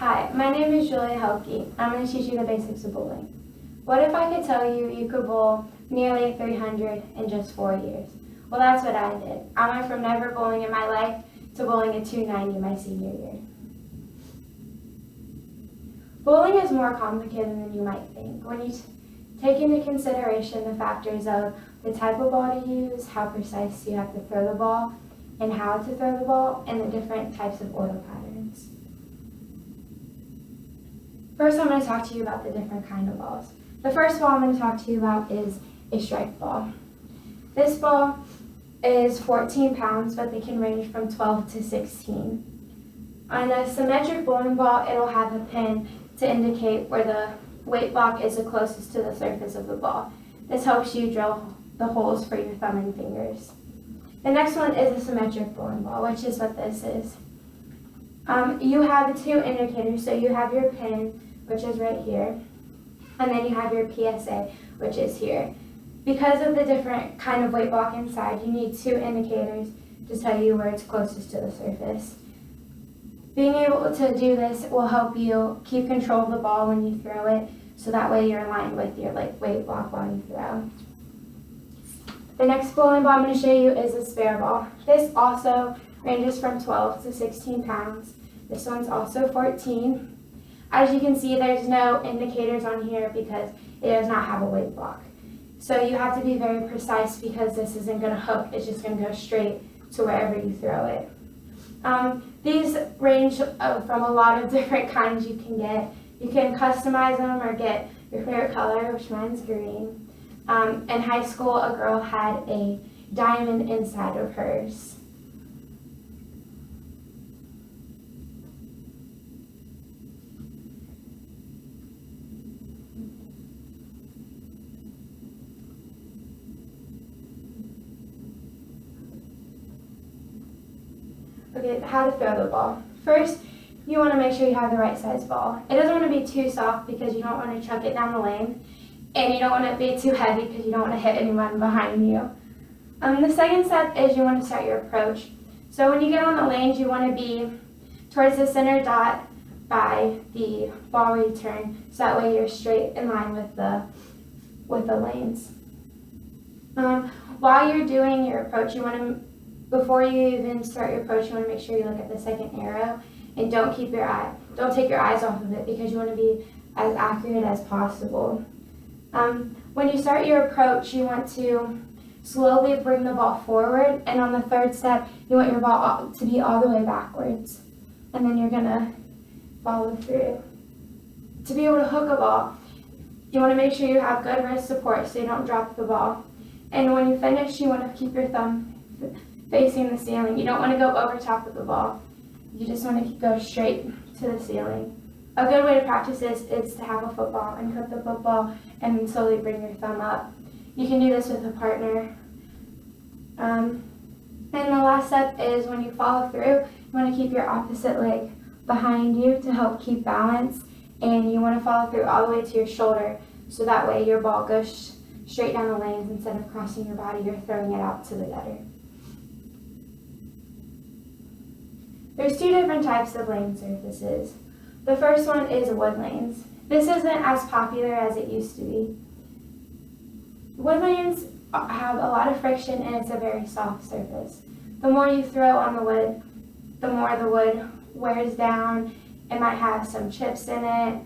Hi, my name is Julia Helke. I'm going to teach you the basics of bowling. What if I could tell you you could bowl nearly 300 in just 4 years? Well, that's what I did. I went from never bowling in my life to bowling a 290 my senior year. Bowling is more complicated than you might think. When you take into consideration the factors of the type of ball to use, how precise you have to throw the ball, and how to throw the ball, and the different types of oil patterns. First, I'm going to talk to you about the different kind of balls. The first ball I'm going to talk to you about is a strike ball. This ball is 14 pounds, but they can range from 12 to 16. On a symmetric bowling ball, it'll have a pin to indicate where the weight block is the closest to the surface of the ball. This helps you drill the holes for your thumb and fingers. The next one is a symmetric bowling ball, which is what this is. You have two indicators, so you have your pin, which is right here, and then you have your PSA, which is here. Because of the different kind of weight block inside, you need two indicators to tell you where it's closest to the surface. Being able to do this will help you keep control of the ball when you throw it, so that way you're aligned with your weight block while you throw. The next bowling ball I'm going to show you is a spare ball. This also ranges from 12 to 16 pounds. This one's also 14. As you can see, there's no indicators on here because it does not have a weight block. So you have to be very precise because this isn't going to hook, it's just going to go straight to wherever you throw it. These range from a lot of different kinds you can get. You can customize them or get your favorite color, which mine's green. In high school, a girl had a diamond inside of hers. Okay, how to throw the ball. First, you want to make sure you have the right size ball. It doesn't want to be too soft because you don't want to chuck it down the lane. And you don't want it to be too heavy because you don't want to hit anyone behind you. The second step is you want to start your approach. So when you get on the lanes, you want to be towards the center dot by the ball return, so that way you're straight in line with the lanes. While you're doing your approach, before you even start your approach, you want to make sure you look at the second arrow and don't take your eyes off of it because you want to be as accurate as possible. When you start your approach, you want to slowly bring the ball forward, and on the third step, you want your ball to be all the way backwards, and then you're going to follow through. To be able to hook a ball, you want to make sure you have good wrist support so you don't drop the ball. And when you finish, you want to keep your thumb facing the ceiling. You don't want to go over top of the ball. You just want to go straight to the ceiling. A good way to practice this is to have a football and cut the football and then slowly bring your thumb up. You can do this with a partner. And the last step is when you follow through, you want to keep your opposite leg behind you to help keep balance, and you want to follow through all the way to your shoulder, so that way your ball goes straight down the lanes instead of crossing your body, you're throwing it out to the gutter. There's two different types of lane surfaces. The first one is wood lanes. This isn't as popular as it used to be. Wood lanes have a lot of friction and it's a very soft surface. The more you throw on the wood, the more the wood wears down. It might have some chips in it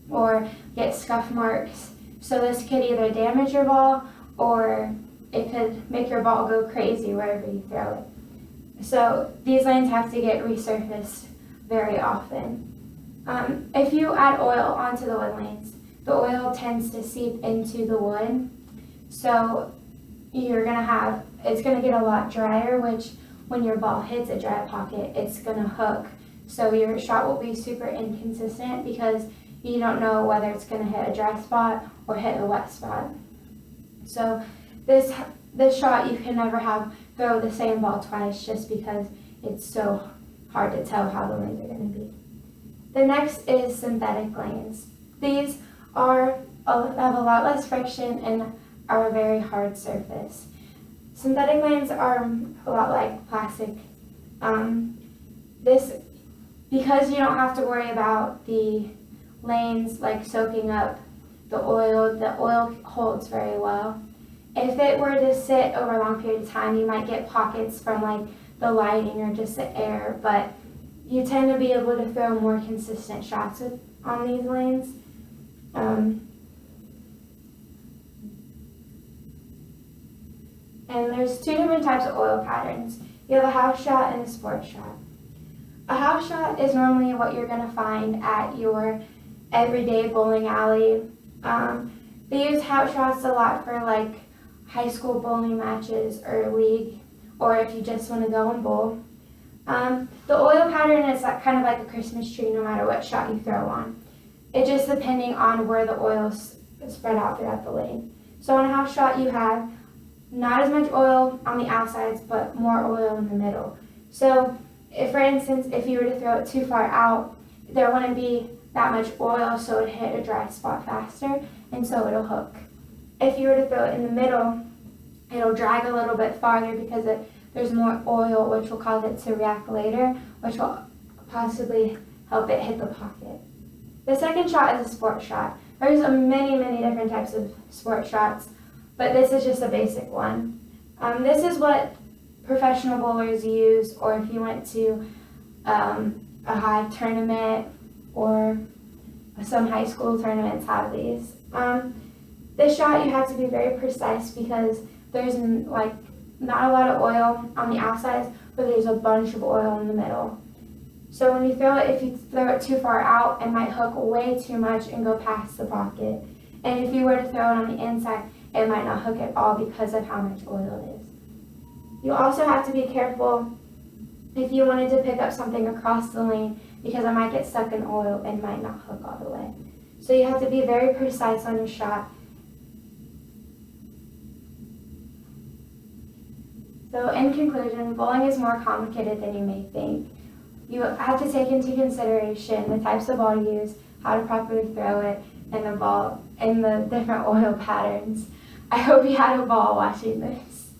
or get scuff marks. So this could either damage your ball or it could make your ball go crazy wherever you throw it. So these lanes have to get resurfaced very often. If you add oil onto the wood lanes, the oil tends to seep into the wood. So it's gonna get a lot drier, which when your ball hits a dry pocket, it's gonna hook. So your shot will be super inconsistent because you don't know whether it's gonna hit a dry spot or hit a wet spot. So this shot you can never throw the same ball twice just because it's so hard to tell how the lanes are gonna be. The next is synthetic lanes. These have a lot less friction and are a very hard surface. Synthetic lanes are a lot like plastic. because you don't have to worry about the lanes like soaking up the oil holds very well. If it were to sit over a long period of time, you might get pockets from like the lighting or just the air, but you tend to be able to throw more consistent shots on these lanes. And there's two different types of oil patterns. You have a house shot and a sports shot. A house shot is normally what you're going to find at your everyday bowling alley. They use house shots a lot for like high school bowling matches or league, or if you just want to go and bowl. The oil pattern is kind of like a Christmas tree no matter what shot you throw on. It just depending on where the oil is spread out throughout the lane. So on a house shot you have not as much oil on the outsides, but more oil in the middle. So if, for instance, if you were to throw it too far out, there wouldn't be that much oil, so it hit a dry spot faster, and so it'll hook. If you were to throw it in the middle, it'll drag a little bit farther because there's more oil, which will cause it to react later, which will possibly help it hit the pocket. The second shot is a sport shot. There's many different types of sport shots, but this is just a basic one. This is what professional bowlers use, or if you went to a high tournament, or some high school tournaments have these. This shot you have to be very precise because there's like not a lot of oil on the outsides, but there's a bunch of oil in the middle. So when you throw it, if you throw it too far out, it might hook way too much and go past the pocket. And if you were to throw it on the inside, it might not hook at all because of how much oil it is. You also have to be careful if you wanted to pick up something across the lane because it might get stuck in oil and might not hook all the way. So you have to be very precise on your shot. So in conclusion, bowling is more complicated than you may think. You have to take into consideration the types of ball to use, how to properly throw it, and the different oil patterns. I hope you had a ball watching this.